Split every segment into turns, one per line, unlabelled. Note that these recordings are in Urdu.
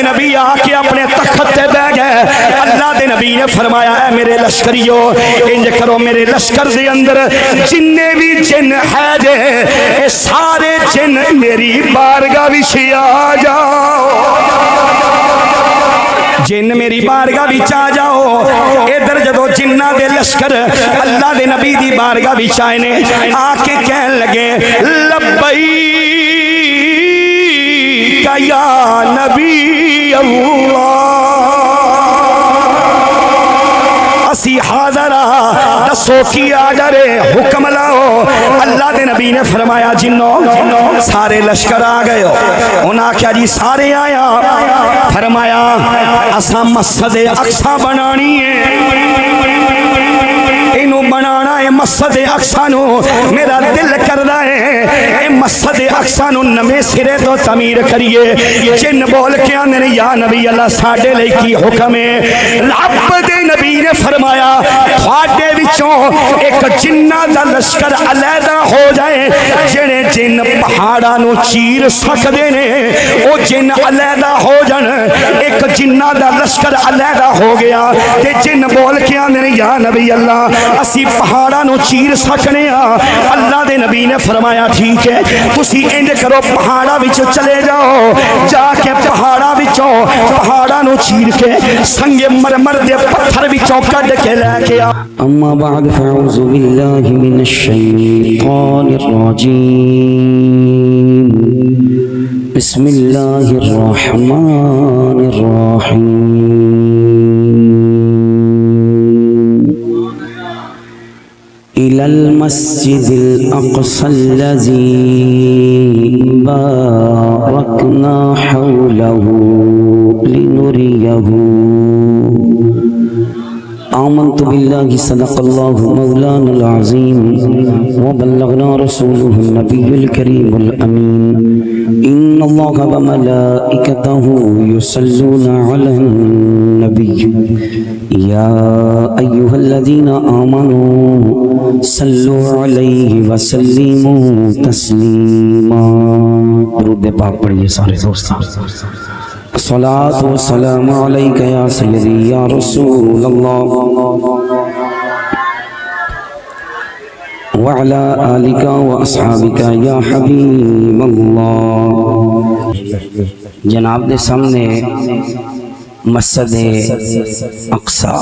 دے نبی آ کے اپنے تخت تے بیٹھ گئے. اللہ دے نبی نے فرمایا اے میرے لشکریو انج کرو میرے لشکر دے اندر جننے بھی جن ہے جے اے سارے جن میری بارگاہ وچ آ جاؤ. جن میری بارگاہ وچ آ جاؤ. ادھر جدو جنہ دے لشکر اللہ دے نبی دی بارگاہ وچ آئے نے آ کے کہن لگے لبیک یا نبی اللہ اسی حاضر دسو کی آڈر حکم لاؤ. اللہ دے نبی نے فرمایا جنوں سارے لشکر آ گئے ہو. انہاں کیا جی سارے آیا. فرمایا اساں مسجد اقصی بنانی ہے اینو بنانا ہے مسجد اقصی نو. میرا دل کردا ہے اے مسجد اقصی نو نویں سرے تو تعمیر کریے. جن بول کے آندے یا نبی اللہ ساڈے لئی کی حکم ہے. رب دے نبی نے فرمایا تھوڑے وچوں ایک جنہ دا لشکر علیحدہ ہو جائے. جڑے جن پہاڑاں نو چیر سکدے نے او جن علیحدہ ہو جان. ایک جنہ دا لشکر علیحدہ ہو گیا تے جن بول کے آندے یا نبی اللہ اسی پہاڑاں نو چیر سکنے ہاں. اللہ دے نبی نے فرمایا ٹھیک ہے تسی انج کرو پہاڑاں وچ چلے جاؤ. جا کے پہاڑاں وچوں پہاڑاں نو چیر کے سنگ مرمر دے پتھر وچوں کڈ کے لے کے آ.
اما بعد فاعوذ باللہ من الشیطان الرجیم بسم اللہ الرحمن الرحیم. إلى المسجد الأقصى الذي باركنا حوله لنريه. آمنت بالله صدق الله مولانا العظيم وبلغنا رسوله النبي الكريم الأمين. إن الله وملائكته يصلون على النبي يا أيها الذين آمنوا صلوا عليه وسلموا تسليما. درود پاک پڑھیے سارے دوستان. الصلاة والسلام عليك يا سيدي يا رسول الله وعلى آلك وأصحابك يا حبيب الله. جناب دے سامنے مسجد اقصی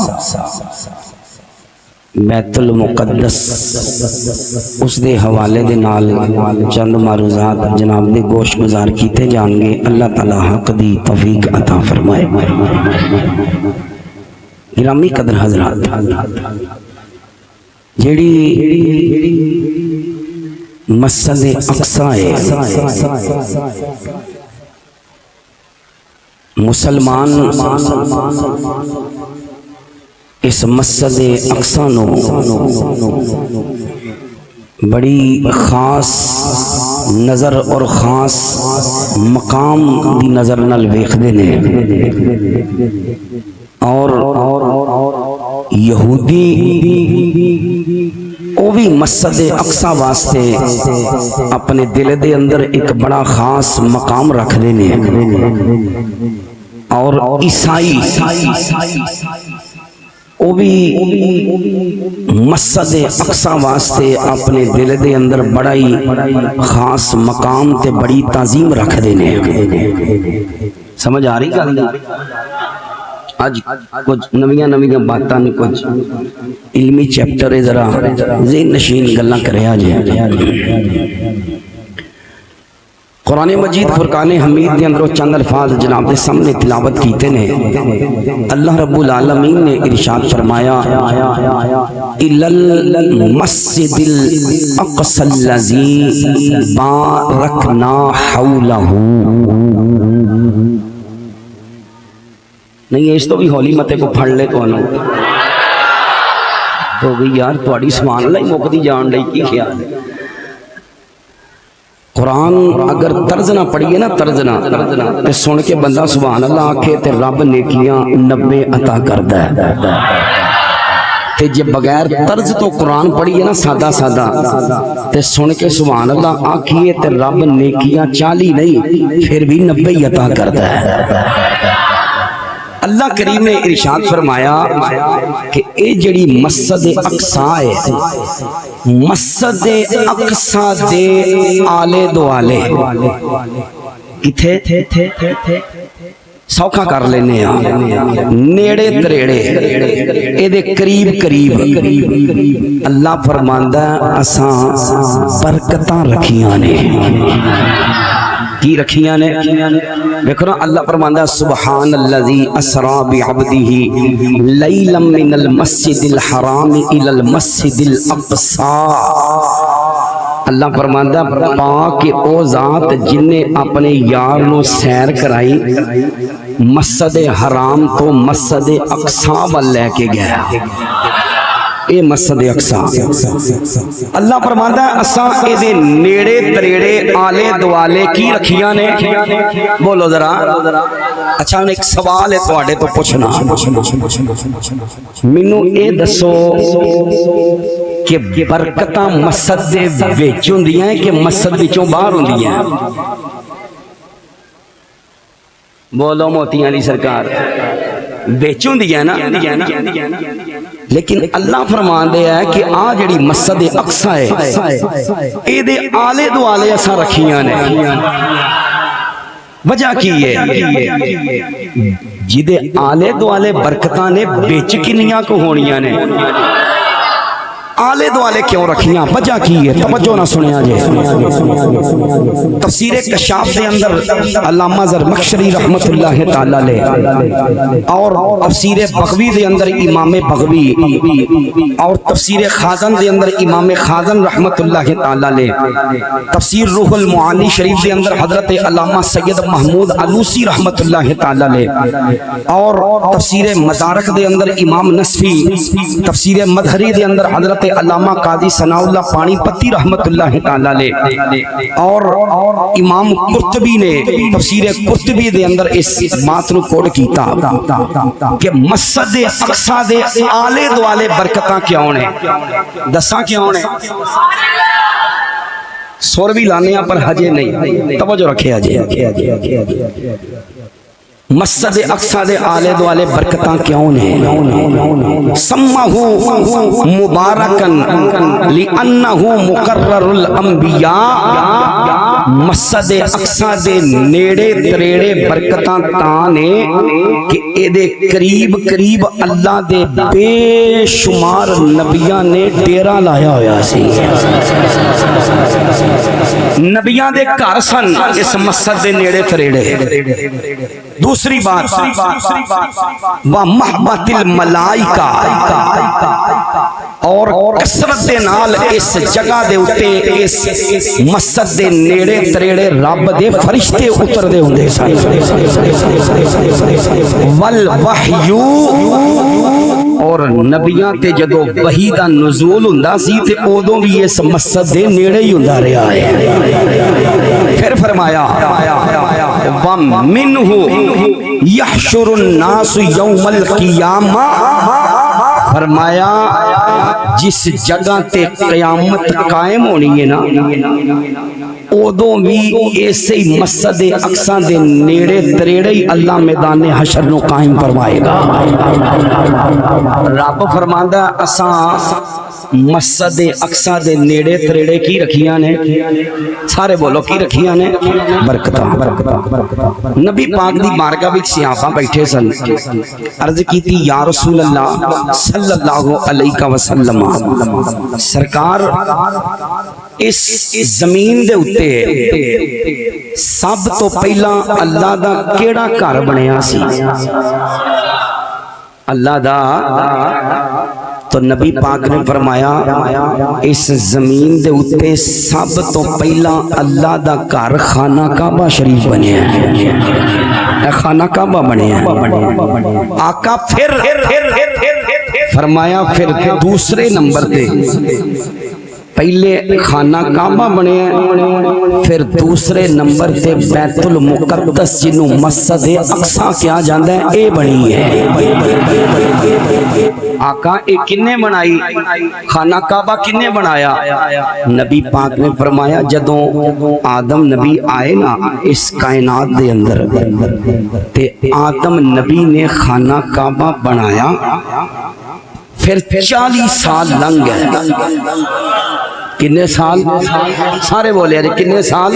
بیت المقدس اس دے حوالے دے نال چند معروضات جناب دے گوش گزار کیتے جان گے. اللہ تعالی حق دی توفیق عطا فرمائے. گرامی قدر حضرات جیڑی مسجد اقصی ہے مسلمان اس مسجد اقصی نو بڑی خاص نظر اور خاص مقام دی نظر نال ویکھدے نے. اور یہودی او بھی مسجد اقصی واسطے اپنے دل دے اندر ایک بڑا خاص مقام رکھدے نے. اور عیسائی او بھی مسجد اقصی واسطے اپنے دل دے اندر بڑا ہی خاص مقام تے بڑی تعظیم رکھ دینے. سمجھ آ رہی گل؟ آج کچھ نویاں باتاں نے کچھ علمی چیپٹر ذرا ذہن نشین گلاں کریا جائے. قرآن مجید فرقان حمید دے اندروں چند الفاظ جناب دے سامنے تلاوت کیتے نے. اللہ رب العالمین نے ارشاد فرمایا اِلَى الْمَسْجِدِ الْأَقْصَى الَّذِي بَارَكْنَا حَوْلَهُ. نہیں اس تو بھی ہولی متے کو پھڑ لے تو انہوں تو بھی یار تواڈی سبحان اللہ ہی مکدی جان لئی کی خیال ہے. قرآن اگر طرز نہ پڑھیے نا طرز نہ سن کے بندہ سبحان اللہ آکھے تے رب نیکیاں 90 عطا کردا ہے. تے جے بغیر طرز تو قرآن پڑھیے نا سادہ تے سن کے سبحان اللہ آکھیے تے رب نیکیاں 40 نہیں پھر بھی 90 عطا کردا ہے. اللہ کریم نے ارشاد فرمایا کہ اے جڑی مسجد اقصی ہے، مسجد اقصی دے آلے دوالے کتھے سوکھا کر لینے نیڑے تریڑے اے دے قریب قریب اللہ فرماندا اساں برکتاں رکھیاں نے۔ کی رکھیاں نے؟ دیکھو نا اللہ فرماندا سبحان الذی اسرا بعبدہ لیلا من المسجد الحرام الی المسجد الاقصی۔ اللہ فرماندا پاک کہ او ذات جن نے اپنے یار نو سیر کرائی مسجد حرام تو مسجد اقصی ول لے کے گیا۔ اے مسجد اقصی اللہ فرماندا ہے اساں اے دے نیڑے تریڑے آلے دوالے کی رکھیاں نے؟ بولو ذرا۔ اچھا ایک سوال ہے تواڈے تو پوچھنا، مینوں اے دسو کہ برکتاں مسجد دے وچ ہوندیاں ہیں کہ مسجد وچوں باہر ہوندیاں؟ بولو موتیاں علی سرکار، وچ ہوندیاں نا۔ لیکن اللہ فرماندے ہے کہ آ جڑی مسجد اقصی ہے اے دے آلے دوالے اساں رکھیاں نے۔ وجہ کی ہے؟ جدے آلے دوالے برکتاں نے وچ کنیاں کو ہونیاں نے؟ آلے دوالے کیوں رکھیاں؟ وجہ کی ہے؟ توجہ نہ سنیا جے۔ تفسیر کشاف دے اندر علامہ زرمخشری رحمت اللہ تعالی علیہ اور تفسیر بغوی دے اندر امام بغوی اور تفسیر خازن دے اندر امام خازن رحمت اللہ تعالی علیہ، تفسیر روح المعانی شریف دے اندر حضرت علامہ سید محمود علوسی رحمت اللہ تعالی علیہ اور تفسیر مدارک دے اندر امام نصفی، تفسیر مدھری دے اندر حضرت علامہ قاضی ثناء اللہ پانی پتی رحمت اللہ تعالی علیہ اور امام قرطبی نے تفسیر قرطبی دے اندر اس بات نو کوڈ کیتا کہ مسجد اقصی دے آلے دوالے برکتاں کیوں نے؟ دساں کیوں نے؟ سور بھی لانے پر حجے نہیں، توجہ رکھے حجے۔ مسجد اقصی دے آلے دوالے برکتاں کیوں نے؟ سمہو مبارکن لئنہو مقرر الانبیاء۔ مسجد اقصی دے نیڑے تریڑے برکتاں تانے کہ اے دے قریب قریب اللہ دے بے شمار نبیاں نے ڈیرا لایا ہویا سی۔ نبیاں دے گھر سن اس مسجد دے نیڑے تریڑے۔ دوسری بات وَمَحْبَتِ الْمَلَائِكَةِ اور کثرت دے نال اس جگہ دے اتے اس مسجد دے نیڑے تریڑے رب دے فرشتے اتر دے ہوندے سن۔ وَالْوَحْيُ اور نبیاں تے جدو وحی دا نزول ہوندا سی تے اودوں بھی اس مسجد دے نیڑے ہی ہوندا رہیا ہے۔ پھر فرمایا وَمِنْهُ يَحْشُرُ النَّاسُ يَوْمَ الْقِيَامَةِ فرمایا جس جگہ تے قیامت قائم ہونی ہے نا اودوں بھی ایسے ہی مسجد اقصی دے نیڑے تریڑے ہی اللہ میدان حشر نو قائم فرمائے گا۔ رب فرماندا اساں مسجد اقصی دے نیڑے تریڑے کی رکھیاں نے؟ سارے بولو کی رکھیاں نے؟ برکتاں۔ نبی پاک دی بارگاہ وچ صحابہ بیٹھے سن، عرض کیتی یا رسول اللہ صلی اللہ علیہ وسلم سرکار اس زمین دے اتے سب تو پہلا اللہ دا کیڑا گھر بنیا سی؟ اللہ دا تو نبی پاک نے فرمایا اس زمین دے اتے سب تو پہلا اللہ دا گھر خانہ کعبہ شریف بنیا ہے۔ خانہ کعبہ بنیا ہے۔ آقا پھر فرمایا پھر دوسرے نمبر تے پہلے خانہ کعبہ بنے ہیں، پھر دوسرے نمبر تے بیت المقدس جنوں مسجد اقصی کیا جاندہ ہے اے بنی ہے۔ آقا اے کنے بنائی؟ خانہ کعبہ کنے بنایا؟ نبی پاک نے فرمایا جدوں آدم نبی آئے نا اس کائنات دے اندر تے آدم نبی نے خانہ کعبہ بنایا، پھر 40 سال لنگ گئے۔ کنے سال؟ سارے بولے ہیں کنے سال؟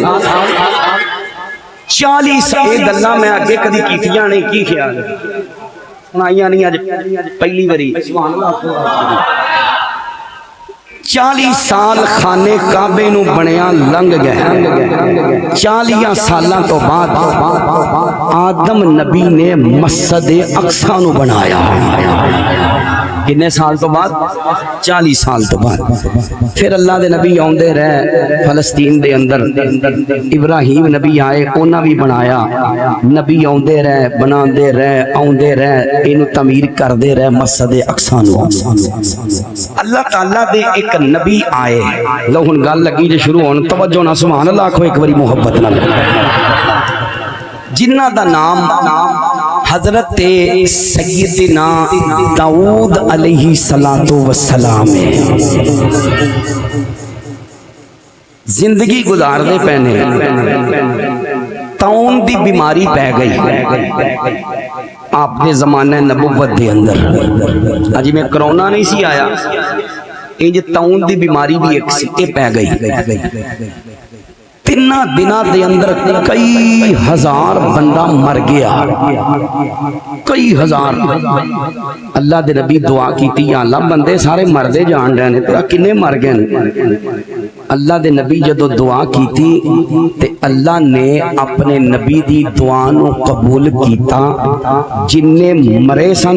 40 سال۔ یہ گلاں میں آگے کدی کیتیاں نہیں، کی خیال ہے؟ سنائیاں نہیں آج پہلی باری۔ 40 سال خانے کعبے نو بنیا لنگ گئے۔ 40 سالاں تو بعد آدم نبی نے مسجد اقصی نو بنایا۔ کنے سال تو بعد؟ 40 سال تو بعد۔ پھر اللہ دے نبی آندے رہے فلسطین دے اندر، ابراہیم نبی آئے انہاں بھی بنایا، نبی آندے رہے بناندے رہے آندے رہے اینو تعمیر کردے رہے مسجد اقصی نو۔ اللہ تعالیٰ دے ایک نبی آئے، لو ہن گل لگی جو شروع ہون، توجہ نہ سبحان اللہ آکھو ایک باری محبت نال، جنہ دا نام حضرت سیدنا داؤد علیہ السلام ہے۔ زندگی گزار دے پہنے تاؤن دی بیماری پہ گئی آپ نے زمانہ نبوت دے اندر۔ اجی میں کرونا نہیں سی آیا، یہ تاؤن دی بیماری بھی ایک سکے پہ گئی۔ 3 دنوں دے اندر کئی ہزار بندہ مر گیا، کئی ہزار۔ اللہ دے نبی دعا کیتی یا اللہ بندے سارے مردے جان رہے ہیں تو کنے مر گئے؟ اللہ دے نبی جدو دعا کیتی تے اللہ نے اپنے نبی دی دعا نو قبول کیتا، جننے مرے سن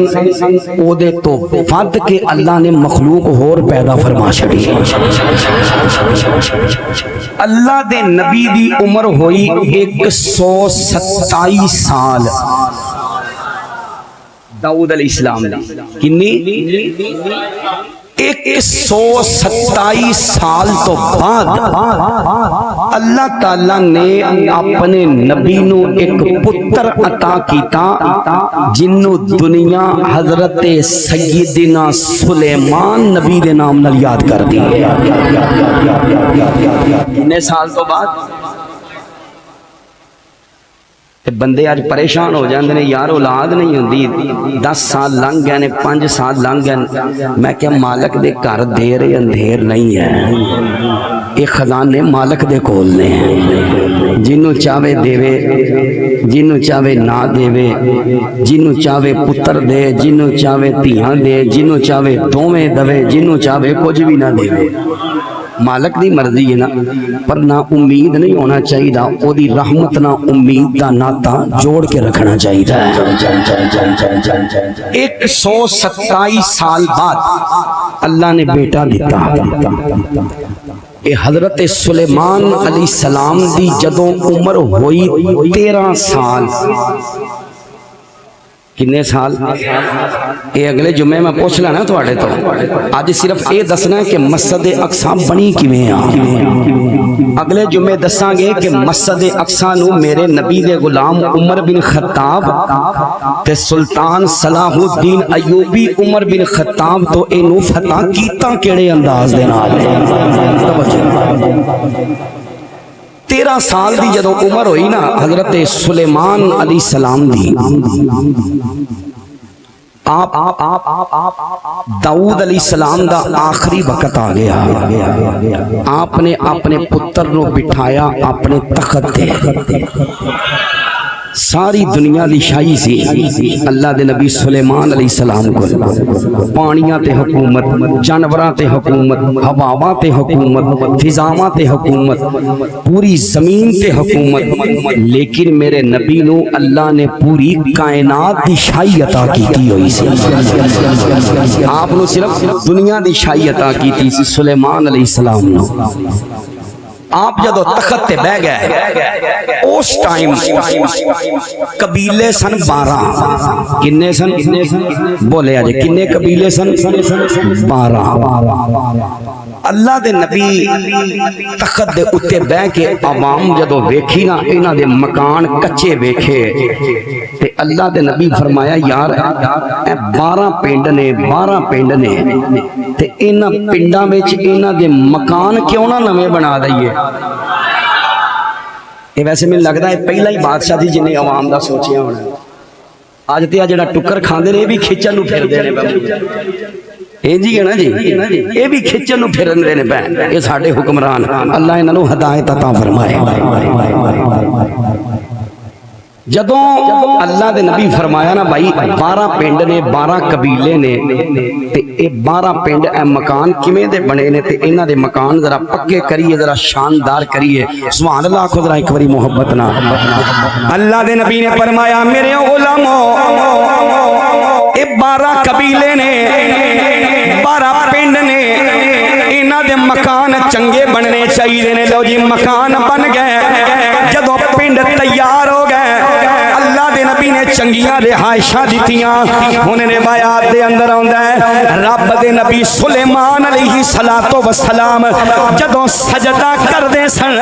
او دے تو ود کے اللہ نے مخلوق اور پیدا فرما چھڑی۔ اللہ دے نبی دی عمر ہوئی 127 سال، داؤد علیہ السلام دی کنی 127 سال تو بعد اللہ تعالیٰ نے اپنے نبی نو ایک پتر عطا کیتا جنو دنیا حضرت سیدنا سلیمان نبی دے نام نال یاد کر دی۔ کتنے سال تو بعد؟ بندے آج پریشان ہو جاندے نے یار اولاد نہیں ہوندی، 10 سال لنگ گئے نے 5 سال لنگ گئے۔ میں کیا مالک دے گھر دیر اندھیر نہیں ہے، یہ خزانے مالک دے کول نے، جنوں چاہے دیوے جنوں چاہے نہ دیوے، جنوں چاہے پتر دے جنوں چاہے دھیاں دے، جنوں چاہے دوویں دوے، جنوں چاہے کچھ بھی نہ دے۔ مالک دی مرضی ہے نا، پر نہ امید نہیں ہونا چاہیے، او دی رحمت نہ امید دا ناتا جوڑ کے رکھنا چاہیے۔ 127 سال بعد اللہ نے بیٹا دیتا۔ اے حضرت سلیمان علیہ السلام دی جدوں عمر ہوئی 13 سال۔ کنے سال؟ اے اگلے جمعے میں پوچھ لینا تھوڑے تو، آج صرف اے دسنا ہے کہ مسجد اقصی بنی کیویں آ۔ اگلے جمعے دساں گے کہ مسجد اقصی نو میرے نبی دے غلام عمر بن خطاب تے سلطان صلاح الدین ایوبی عمر بن خطاب تو اینو فتح کیتا کیڑے انداز دے نال۔ 13 سال دی جدو عمر ہوئی نا حضرت سلیمان علیہ السلام دی، آپ داؤد علیہ السلام دا آخری وقت آ گیا۔ آپ نے اپنے پتر نو بٹھایا اپنے تخت تے۔ ساری دنیا دی شاہی سی اللہ دے نبی سلیمان علیہ السلام کو، پانیاں تے حکومت، جانوراں تے حکومت، ہواواں تے حکومت، فضاواں تے حکومت، پوری زمین تے حکومت، لیکن میرے نبی نو اللہ نے پوری کائنات دی شاہی عطا کیتی ہوئی سی۔ آپ نو صرف دنیا دی شاہی عطا کیتی سی سلیمان علیہ السلام نو۔ آپ جدو تخت تے بہ گئے اس ٹائم قبیلے سن 12۔ کنے سن؟ بولے آجے کنے قبیلے سن؟ 12۔ اللہ دے نبی تخت دے اتے بہ کے عوام جدو ویکھی نا انہاں دے مکان کچے ویکھے تے اللہ دے نبی فرمایا یار اے 12 پنڈ نے 12 پنڈ نے تے انہاں پنڈاں وچ انہاں دے مکان کیوں نہ نویں بنا دئیے. یہ ویسے میں لگتا ہے پہلا ہی بادشاہ تھی جنہیں عوام دا سوچیا ہونا. آج تے جڑا ٹکر کھاندے نے یہ بھی کھچن نو پھردے نے اے جی ہے نا جی یہ بھی کھچن نو پھردے نے بہن یہ ساڈے حکمران اللہ انہاں نو ہدایت عطا فرمائے. جدوں اللہ دے نبی فرمایا نا بھائی 12 پنڈ نے 12 قبیلے نے تے اے 12 پنڈ اے مکان کیویں دے بنے نے تے انہاں دے مکان ذرا پکے کریے ذرا شاندار کریے سبحان اللہ کو ذرا ایک باری محبت نال.
اللہ دے نبی نے فرمایا میرے غلامو اے 12 قبیلے نے 12 پنڈ نے انہاں دے مکان چنگے بننے چاہیے نے. لو جی مکان بن گئے جدوں پنڈ تیار ہو گئے اللہ دے نبی نے چنگیاں رہائشاں دتیاں. ہن روایات دے اندر آندا ہے رب دے نبی سلیمان علیہ الصلوۃ والسلام جدوں سجدہ کردے سن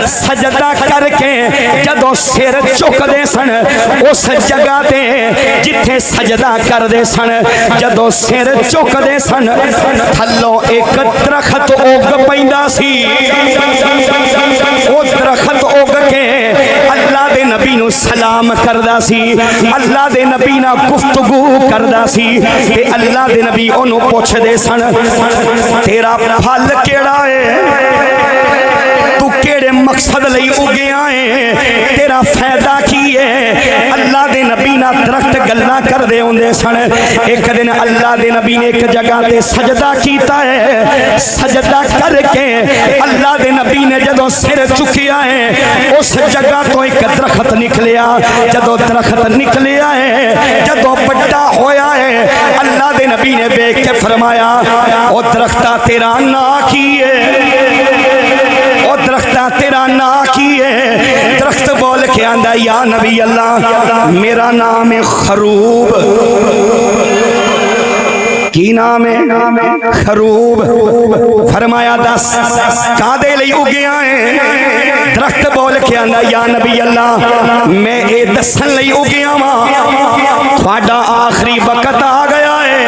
سجدہ کر کے جدوں سر چکدے سن اس جگہ تے جتھے سجدہ کردے سن جدوں سر چکدے سن تھلوں ایک درخت اگ پیندا سی. او درخت اگ کے اللہ دے نبی نو سلام کردا سی اللہ دے نبی نال گفتگو کردا سی تے اللہ دے نبی اونوں پوچھدے سن تیرا پھل کیڑا ہے تو کیڑے مقصد لئی اگیا ہے تیرا فائدہ کی ہے. اللہ دے نبی نال درخت گلاں کردے ہوندے سن. ایک دن اللہ دے نبی نے ایک جگہ تے سجدہ کیتا ہے سجدہ کر کے اللہ دے نبی نے جدوں سر چکیا ہے اس جگہ تو ایک درخت نکلیا. جدوں درخت نکلیا ہے جدوں بڑا ہویا ہے اللہ دے نبی نے دیکھ کے فرمایا او درختہ تیرا نام کی ہے او درختہ تیرا نام کی ہے. درخت بول کے آندا یا نبی اللہ میرا نام ہے خروب. کی نام ہے خروب. فرمایا دس کادے لئی اگیا ہے درخت بول کے آندا یا نبی اللہ میں اے دسن لئی اگیا وا تھوڑا آخری وقت آ گیا ہے.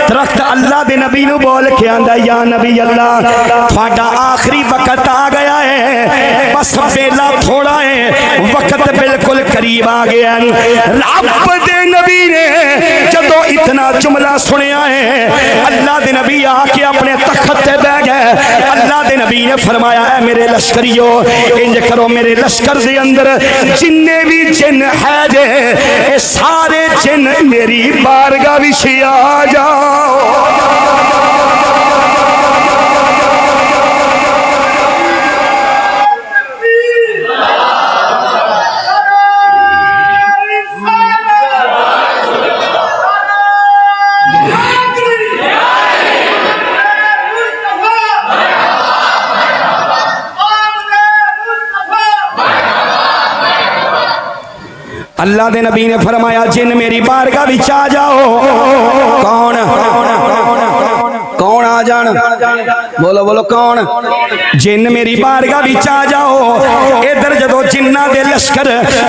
درخت اللہ دے نبی نو بول کے آندا یا نبی اللہ تھوڑا آخری وقت آ گیا ہے بس بیلا تھوڑا ہے وقت بالکل قریب آ گیا. رب دے نبی نے جدو اتنا جملہ سنیا ہے اللہ دے نبی آ کے اپنے تخت تے بیٹھ گئے. اللہ دے نبی نے فرمایا اے میرے لشکریو انج کرو میرے لشکر دے اندر جننے بھی جن ہے جے اے سارے جن میری بارگاہ وچ آ جاؤ. اللہ دے نبی نے فرمایا جن میری بارگاہ وچ آ جاؤ. کون کون آ جان بولو بولو کون جن میری بارگاہ وچ آ جاؤ. ادھر جدو جنہ دے لشکر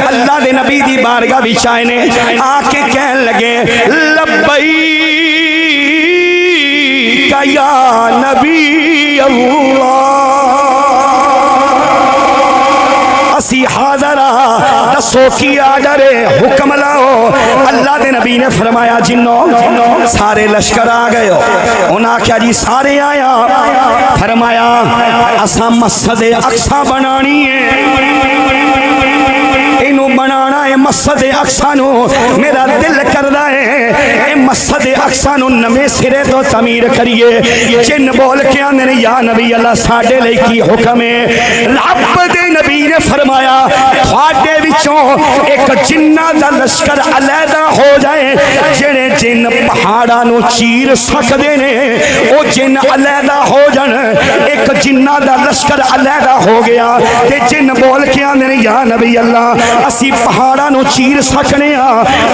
اللہ دے نبی دی بارگاہ وچ آئے نے آ کے کہن لگے لبیک یا نبی اللہ اسی حاضر دسو کی آڈر حکم لاؤ. اللہ دے نبی نے فرمایا جنوں سارے لشکر آ گئے ہو. انہاں کیا جی سارے آیا. فرمایا اساں مسجد اقصی بنانی ہے اینو بنانا ہے مسجد اقصی نو میرا دل کردا ہے اے مسجد اقصی نو نویں سرے تو تعمیر کریے. جن بول کے آندے نے یا نبی اللہ ساڈے لئی کی حکم ہے. رب دے نبی نے فرمایا تھوڑے وچوں ایک جنہ دا لشکر علیحدہ ہو جائے جڑے جن پہاڑاں نو چیر سکدے نے او جن علیحدہ ہو جان. ایک جنہ دا لشکر علیحدہ ہو گیا تے جن بول کے آندے نے یا نبی اللہ اسی پہاڑ پہاڑاں نو چیر سکنے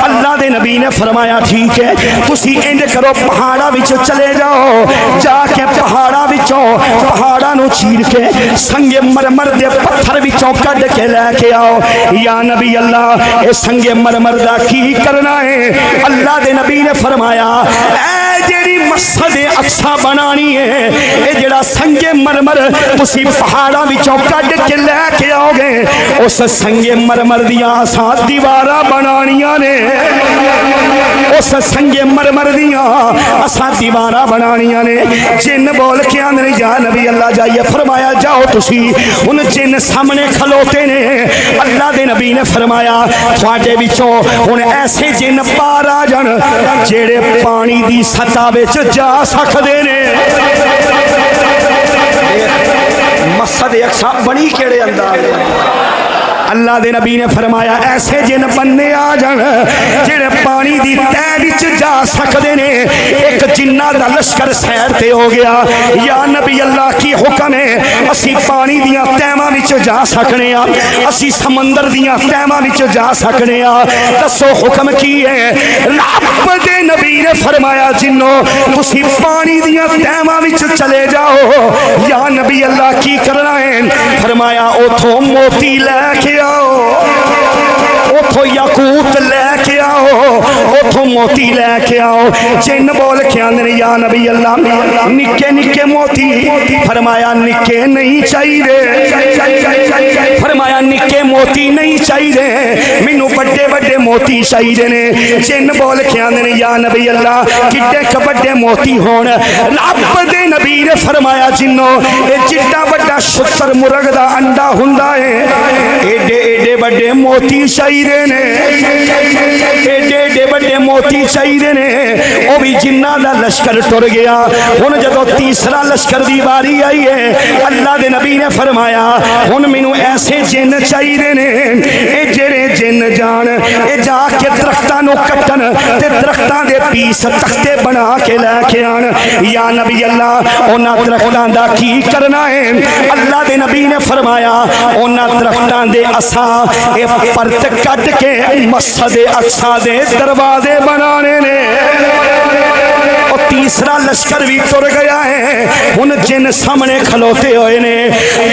اللہ دے نبی نے فرمایا ٹھیک ہے تسی انج کرو پہاڑاں وچ چلے جاؤ جا کے پہاڑاں نو چیر کے سنگ مرمر دے پتھر وچوں کڈ کے لے کے آؤ یا نبی اللہ اے سنگ مرمر دا کی کرنا ہے اللہ دے نبی نے فرمایا اے جیڑی مسجد اقصی بنانی ہے اے جڑا سنگ مرمر تسی پہاڑاں وچوں کڈ کے لے کے آؤ گے اس سنگ مرمر دیاں اساں دیواراں بنانیاں نے اس سنگ مرمر دیاں اساں دیواراں بنانیاں نے جن بول کے آندے یا نبی اللہ جائیے فرمایا جاؤ تسی ان جن سامنے کھلوتے نے اللہ دے نبی نے فرمایا تواڈے وچوں ہن ایسے جن پار آ جان جڑے پانی دی سطح وچ جا سکدے نے مسجد اقصی بنی کیڑے انداز اللہ دے نبی نے فرمایا ایسے جن بننے آ جان جڑے پانی دی تہ وچ جا سکدے نے ایک جنہ دا لشکر سیر تے ہو گیا یا نبی اللہ کی حکم ہے اسی پانی دیاں تہواں وچ جا سکنے ہاں اسی سمندر دیاں تہواں وچ جا سکنے ہاں دسو حکم کی ہے رب دے نبی نے فرمایا جنوں تسی پانی دیاں تہواں وچ چلے جاؤ یا نبی اللہ کی کرنا ہے فرمایا اوتھوں موتی لے کے اتھو یاقوت لے کے آؤ اتھو موتی لے کے آؤ جن بول کے آندے یا نبی اللہ نکے نکے موتی فرمایا نکے نہیں چاہیے فرمایا نکے موتی نہیں چاہیے مینوں بڑے بڑے موتی چاہیے نے جن بول کے آندے یا نبی اللہ کڈے کبڈے موتی ہون رب دے نبی نے فرمایا جنوں اے جڈا بڑا شتر مرغ دا انڈا ہوندا ہے ایڈے ایڈے بڑے موتی چاہیے نے ایڈے ایڈے بڑے موتی چاہیے نے وہ بھی جنہ دا لشکر ٹر گیا ہن جدو تیسرا لشکر دی باری آئی ہے اللہ دے نبی نے فرمایا ہن مینوں ایسے جن چاہیے نے اے جڑے جن جان اے جا کے درختاں نو کٹن تے درختاں دے پیس تختے بنا کے لے کے آن یا نبی اللہ انہاں درختاں دا کی کرنا ہے اللہ دے نبی نے فرمایا انہاں درختاں دے اساں اے پرت کٹ کے مسجد اقصی دے دروازے بنانے نے اور تیسرا لشکر بھی تر گیا ہے ان جن سامنے کھلوتے ہوئے نے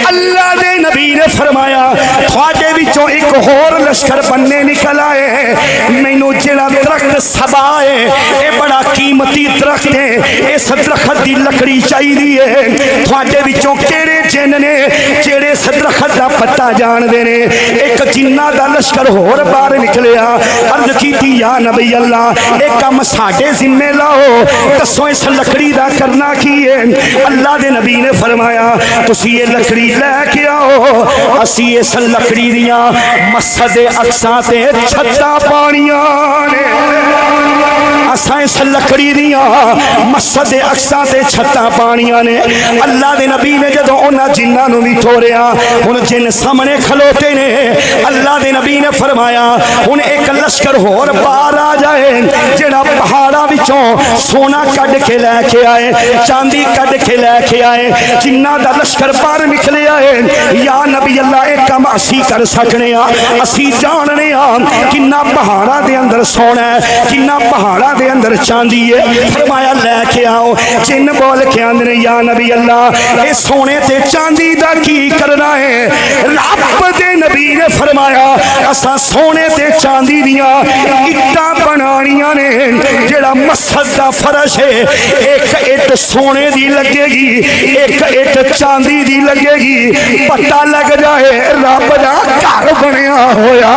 اللہ دے نبی نے فرمایا تواڈے وچوں ایک اور لشکر بننے نکل آئے مینوں جڑا درخت سبا ہے اے بڑا قیمتی درخت ہے اس درخت دی لکڑی چاہیے تواڈے وچوں کیڑے جن نے جڑے اس درخت دا پتہ جان دے نے ایک جنہ دا لشکر ہور باہر نکلیا عرض کیتی یا نبی اللہ ایک کم ساڈے ذمہ لاؤ دسو اس لکڑی دا کرنا کی ہے اللہ دے نبی نے فرمایا تسی یہ لکڑی لے کے آؤ اسی اس لکڑی دیاں مسجد اقصی تے چھتاں پانیاں نے اساں اس لکڑی دیاں مسجد اقصی تے چھتاں پانیاں نے اللہ دے نبی نے جدوں انہاں جنہاں نوں بھی ٹوریا ہن جن سامنے کھلوتے نے اللہ دے نبی نے فرمایا ہن ایک لشکر ہور باہر آ جائے جڑا پہاڑاں وچوں سونا کڈ کے لے کے آئے چاندی کڈ کے لے کے آئے جنہ دا لشکر باہر نکلے آئے یا نبی اللہ ایک کم اسی کر سکنے ہاں اسی جاننے ہاں کنا پہاڑاں دے اندر سونا ہے کنا پہاڑاں دے اندر چاندی ہے فرمایا لے کے آؤ جن بول کے آندے یا نبی اللہ اے سونے تے چاندی دا کی کرنا ہے رب دے نبی نے فرمایا اساں سونے تے چاندی دیاں اٹاں بنانیاں نے جڑا مسجد دا فرش ہے ایک اٹ سونے دی لگے گی ایک اٹ چاندی دی لگے گی پتہ لگ جائے رب دا گھر بنیا ہویا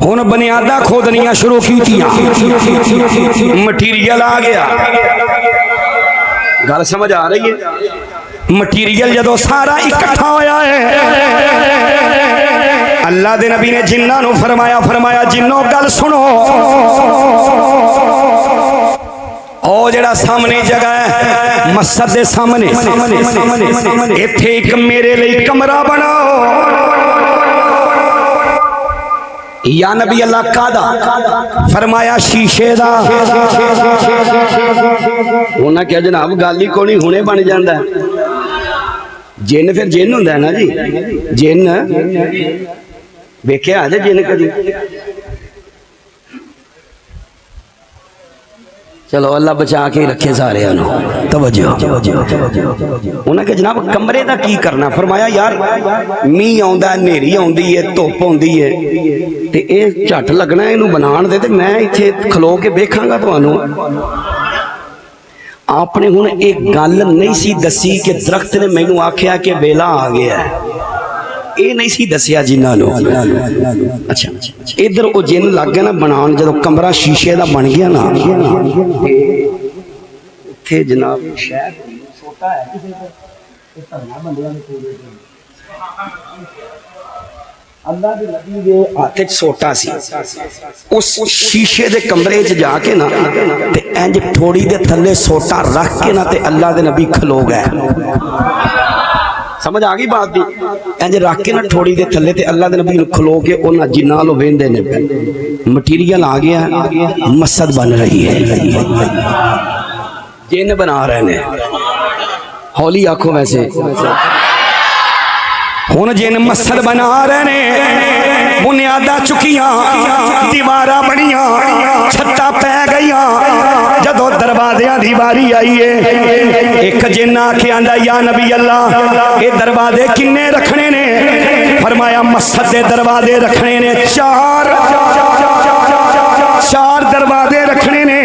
ہن بنیاداں کھودنیاں شروع کیتیاں مٹیریل آ گیا گل سمجھ آ رہی ہے مٹیریل جدو سارا اکٹھا ہویا ہے اللہ دے نبی نے جنہاں نو فرمایا جنوں گل سنو، او جڑا سامنے جگہ ہے مسجد دے سامنے ایتھے ایک میرے لئی کمرہ بناؤ۔ یا نبی اللہ کا دا؟ فرمایا شیشے دا۔ انہاں کیا جناب گالی کونی ہونے بن جاندہ ہے، جن پھر جن ہوندہ ہے نا جی، جن بیکھے آجے جن کدی۔ چلو اللہ بچا کے رکھے سارے انہوں توجہ۔ انہوں کہ جناب کمرے دا کی کرنا؟ فرمایا یار می آؤندہ ہے، نیری آؤندی ہے، توپ آؤندی ہے، تے اے چٹ لگنا ہے انہوں بنان دے تے میں اتھے کھلو کے بیکھاں گا تو انہوں۔ آپ نے انہوں ایک گل نہیں سی دسی کہ درخت نے میں نو آکھیا کہ بیلا آگیا ہے، اے نہیں سی دسیا جنہاں نو۔ اچھا ادھر او جن لگ گیا نا بنان، جدو کمرہ شیشے دا بن گیا نا تھے جناب شہر چھوٹا ہے اللہ دے نبی دے ہاتھ چھوٹا سی، اس شیشے دے کمرے چ جا کے نا تے انج تھوڑی دے تھلے سوٹا رکھ کے نا تے اللہ دے نبی کھلو گئے۔ سمجھ آگئی بات دی؟ انج رکھ کے نا تھوڑی دے تھلے تے اللہ دے نبی کھلو کے انہاں جنالو ویندے نے مٹیریل آ گیا، مسجد بن رہی ہے، جن بنا رہے ہیں۔ ہولی آنکھوں ویسے ہون جن مسجد بنا رہے ہیں، بنیادہ چکیاں، دیوارہ بڑیاں، چھتا پہ گئیاں، جدو دروازیاں دیواری آئیے ایک جن آکے آندہ یا نبی اللہ اے دروازے کنے رکھنے نے؟ فرمایا مسجد دے دروازے رکھنے نے چار دروازے رکھنے نے۔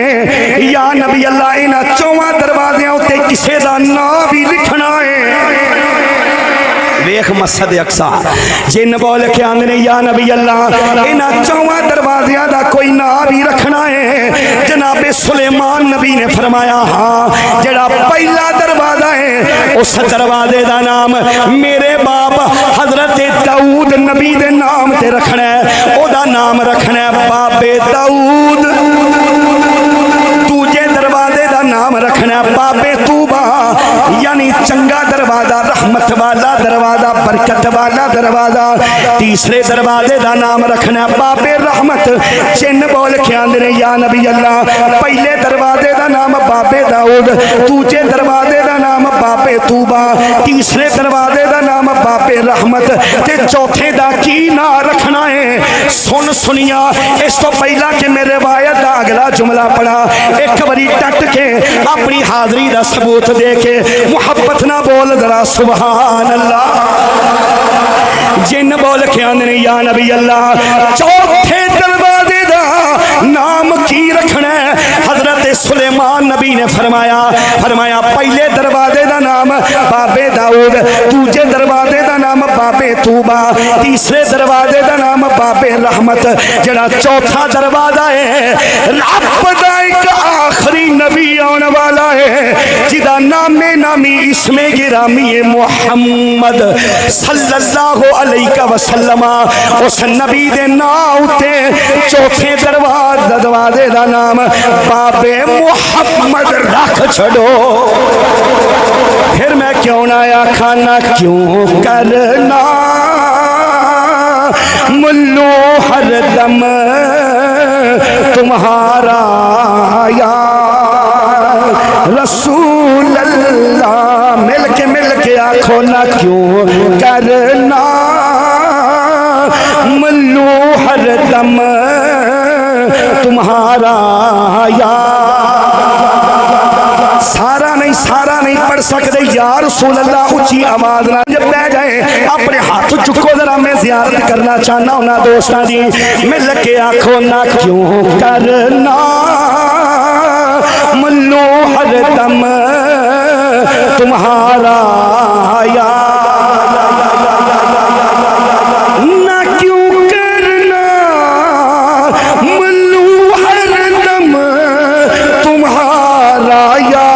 یا نبی اللہ انہاں چواں دروازیاں ہوتے کسے دا نام بھی لکھنا ہے۔ ویخ مسجد اقصا جن بول کے آندھنے یا نبی اللہ انہاں چواں دروازیاں دا کوئی نام بھی رکھنا ہے۔ جناب سلیمان نبی نے فرمایا ہاں جڑا پہلا دروازہ ہے اس دروازے دا نام میرے باپ حضرت داؤد نبی دے نام تے رکھنا ہے، او دا نام رکھنا ہے باب داؤد۔ دوجے دروازے دا نام رکھنا ہے باب توبہ، یعنی چنگا دروازہ، رحمت والا دروازہ، برکت والا دروازہ۔ تیسرے دروازے دا نام رکھنا ہے باب رحمت۔ جن بول کے آندھنے یا نبی اللہ پہلے دروازے دا نام باب داؤد، دوجے دروازے دا نام باب توبہ، تیسرے دروازے دا نام باب رحمت، تے چوتھے دا کی نا رکھنا ہے؟ سن سنیا اس تو پہلا کہ میرے روایت دا اگلا جملہ پڑھا، ایک بری ٹٹ کے اپنی حاضری دا ثبوت دے کے محبت نہ بول ذرا سبحان اللہ۔ جن بول کے آندھنے یا نبی اللہ چوتھے دروازے دا نام کی رکھنا ہے؟ حضرت سلیمان نبی نے فرمایا پہلے دروازے دا نام باب داؤد، دوجے دروازے دا نام باب توبہ، تیسرے دروازے دا نام باب رحمت، جڑا چوتھا دروازہ ہے رب دا ایک آخری نبی آنے والا ہے جدا نام نامی اسم گرامی محمد صلی اللہ علیہ وسلم۔ اس نبی دے ناؤتے چوتھے دروازے دا نام باب محمد رکھ چھڑو۔ پھر میں کیوں نہ آیا کھانا کیوں کرنا ملو ہر دم تمہارا یا رسول اللہ، مل کے آنکھوں نہ کیوں کرنا ملو ہر دم تمہارا یا۔ سارا نہیں پڑھ سکتے یا رسول اللہ اچھی آواز نہ جب بہ جائے اپنے ہاتھ چکو ذرا میں زیارت کرنا چاہنا ہونا دوستاں دی۔ مل کے آنکھوں نہ کیوں کرنا ملو ہر دم تمہارا یا نہ کیوں کرنا ملو ہر دم تمہارا یا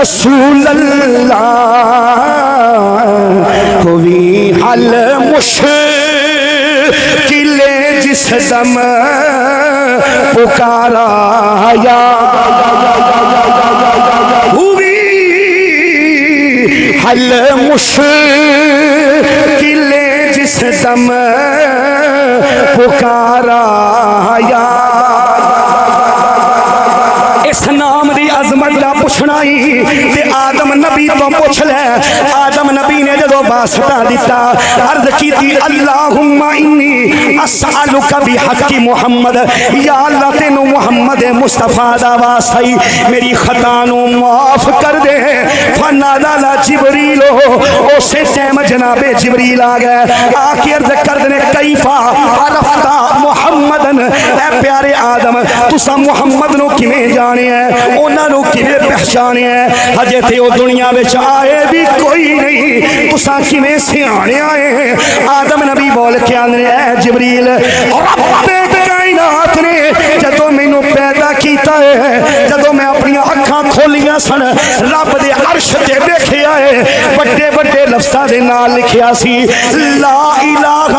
رسول اللہ ہوئی حل دم پکارا یا ہوئی حل مشکل جس دم پکارا یا اس نام دی عظمت دا پوچھنائی تے آدم نبی تو پوچھ لے آدم نبی نے جدو واسطہ دیتا عرض کی تھی اللہم انی اسألک بحق محمد یا اللہ تینو محمد مصطفیٰ دا واسطی میری خطانو معاف کر دے فنادال جبریل اسے ٹیم جناب جبریل آگئے آکی عرض کر دنے کیفا عرفتا محمدن اے پیارے آدم تسا محمد نو کمیں جانے ہیں انہاں نو کمیں پہچانے ہیں ہجے تے وہ دنیا بچ آئے بھی کوئی نہیں تسا کمیں سیانے آئے ہیں آدم نبی بول کے آنے اے جبریل رب کائنات نے جدو میں نو پیدا کیتا ہے جدو میں اپنی اکھاں کھولیاں سن رب دے عرش تے دیکھے آئے بڑے بڑے لفظاں دے نال لکھیا سی لا الہ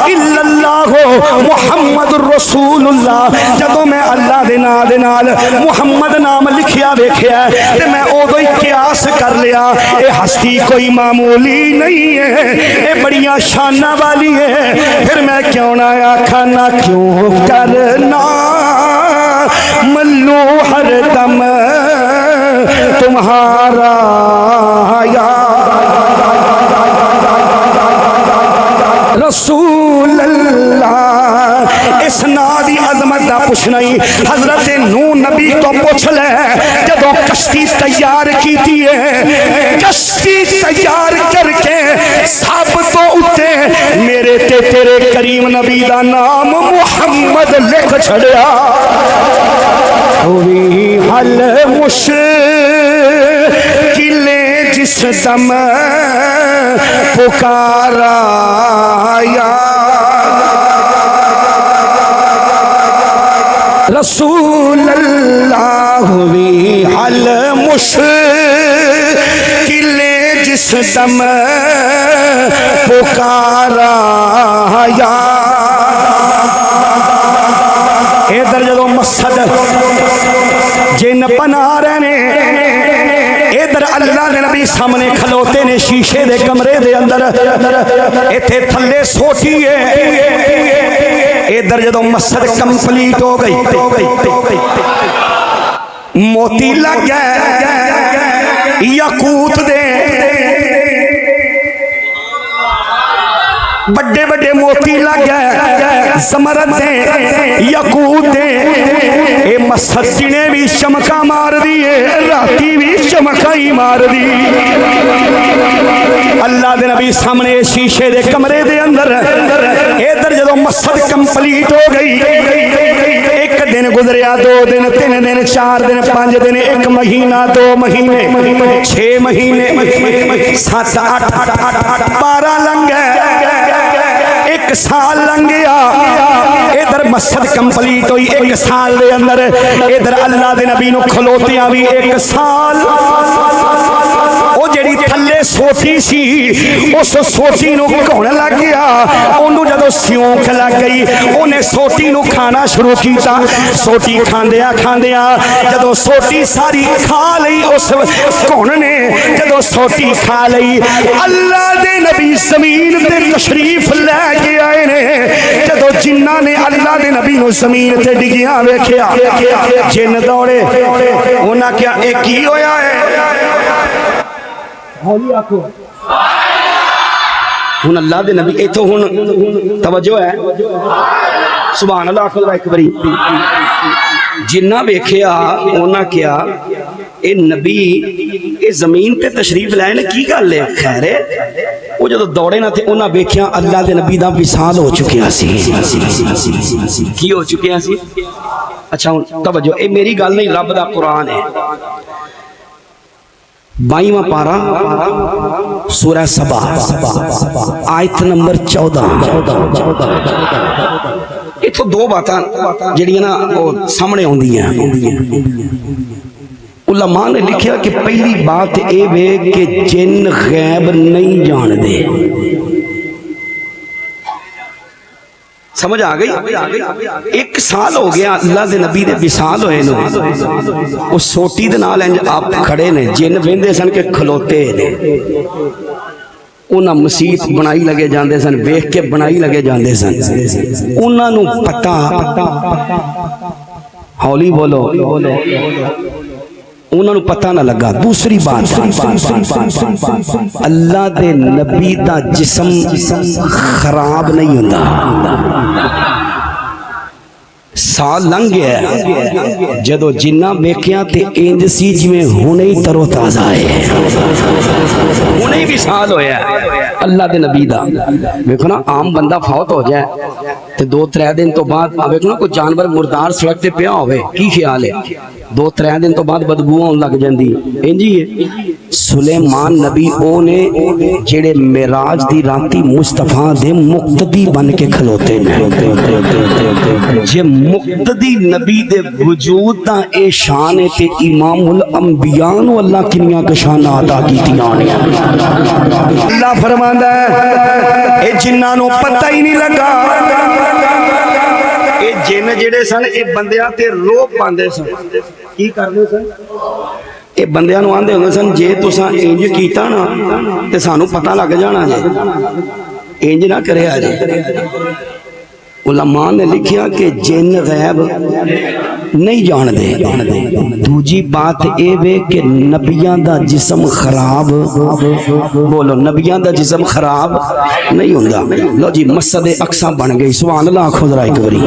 الا اللہ محمد رسول اللہ جدو میں اللہ دے نال محمد نام لکھیا ویکھیا تے میں اودوں ہی قیاس کر لیا اے ہستی کوئی معمولی نہیں ہے اے بڑیاں شاناں والی ہے پھر میں کیوں نہ آکھاں نہ کیوں کرنا ملو ہر دم تمہارا یا رسول اللہ اس نادی عظمت دا پوچھنائی حضرت نوح نبی تو پوچھ لے جدو کشتی تیار کیتی ہے کشتی تیار کر کے سب تو اتے میرے تے تیرے کریم نبی دا نام محمد لکھ چھڑیا ہوئی حل مشکل جس دم پکارا یا رسول اللہ ہوئی حل مشکل جس دم پکارا یا ادھر جدو مسجد جن پناہ رہنے ادھر اللہ دے نبی سامنے کھلوتے نے شیشے دے کمرے دے اندر ایتھے تھلے سوٹی ہے ادھر جدو مسجد کمپلیٹ ہو گئی موتی لگ گئے یاقوت دے بڑے بڑے موتی لگ گئے زمرد دے یاقوت دے اے مسجد نے بھی چمکا مار دی راتی بھی چمکا ہی مار دی اللہ دے نبی سامنے شیشے دے کمرے دے اندر ادھر جدو مسجد کمپلیٹ ہو گئی ایک دن گزریا 2 دن 3 دن 4 دن 5 دن 1 مہینہ 2 مہینے 6 مہینے 7 8 12 لنگ گئے 1 سال لنگ گیا ادھر مسجد کمپلیٹ ہوئی 1 سال دے اندر ادھر اللہ دے نبی نو کھلوتیاں بھی 1 سال او جڑی تھلے سوٹی سی اس سوٹی نو کون لگ گیا انہوں جدو سیونک لگ گئی انہیں سوٹی نو کھانا شروع کیتا سوٹی کھاندیا جدو سوٹی ساری کھا لئی اس کون نے جدو سوٹی کھا لئی اللہ دے نبی زمین تے تشریف لے کے آئے نے جدو جنہ نے اللہ دے نبی نو زمین تے ڈگیاں ویکھیا جن دوڑے انہاں کیا ایک ہی ہویا ہے ہولی آکھو ہن اللہ دے نبی ایتھے ہن توجہ ہے سبحان اللہ آکھو ایک باری جنہ ویکھیا انہاں کیا اے نبی اے زمین تے تشریف لائے نے کی گل ہے خیر ہے وہ جدو دوڑے نہ تھے انہاں ویکھیا اللہ دے نبی دا وصال ہو چکیا سی کی ہو چکیا سی اچھا توجہ اے میری گل نہیں رب دا قرآن ہے 22واں پارا سورہ سبا آیت نمبر 14 اتھو 2 باتاں جڑیاں نا سامنے ہوندی ہیں علماء نے لکھیا کہ پہلی بات اے وے کہ جن غیب نہیں جان دے
سمجھ آ گئی؟ 1 سال ہو گیا اللہ دے نبی دے وصال ہوئے نو، وہ سوٹی دے نال انج آپ کھڑے نے، جن ویندے سن کے کھلوتے نے، انہاں مسیت بنائی لگے جاندے سن، ویکھ کے بنائی لگے جاندے سن، انہاں نو پتہ، ہولی بولو، انہاں نو پتہ نہ لگا۔ دوسری بات، اللہ دے نبی دا جسم خراب نہیں ہوندا، سال لنگ گیا جدو جنہ ویکھیا تے انج سی جویں ہونے ہی ترو تازہ ہے، ہونے بھی سال ہویا اللہ دے نبی دا۔ ویکھو نا عام بندہ فوت ہو جائے تے 2-3 دن تو بعد ویکھو نا کوئی جانور مردار سڑک تے پیا ہوئے، کی خیال ہے؟ 2-3 دن تو بعد بدبو آن لگ جاندی، انجی ہے۔ سلیمان نبی او نے جڑے معراج دی راتی مصطفیٰ دے مقتدی بن کے کھلوتے ہیں، جے مقتدی نبی دے وجود دا اے شان ہے تے امام الانبیاء نو اللہ کنیاں کے شان عطا کیتیاں نے۔
اللہ فرماندا ہے اے جنہاں نو پتہ ہی نہیں لگا، اے جن جڑے سن اے بندیاں تے روپ پاندے سن، کی کردے سن؟
اے بندیاں نو آندے ہوندے سن جے تساں انج کیتا نا تے سانو پتہ لگ جانا جے، انج نہ کریا جے۔ علماء نے لکھیا کہ جن غیب نہیں جان دے۔ دوجی بات اے وے کہ نبیاں دا جسم خراب، بولو نبیاں دا جسم خراب نہیں ہوندا۔ لو جی مسجد اقصی بن گئی، سبحان اللہ آکھو ذرا ایک باری۔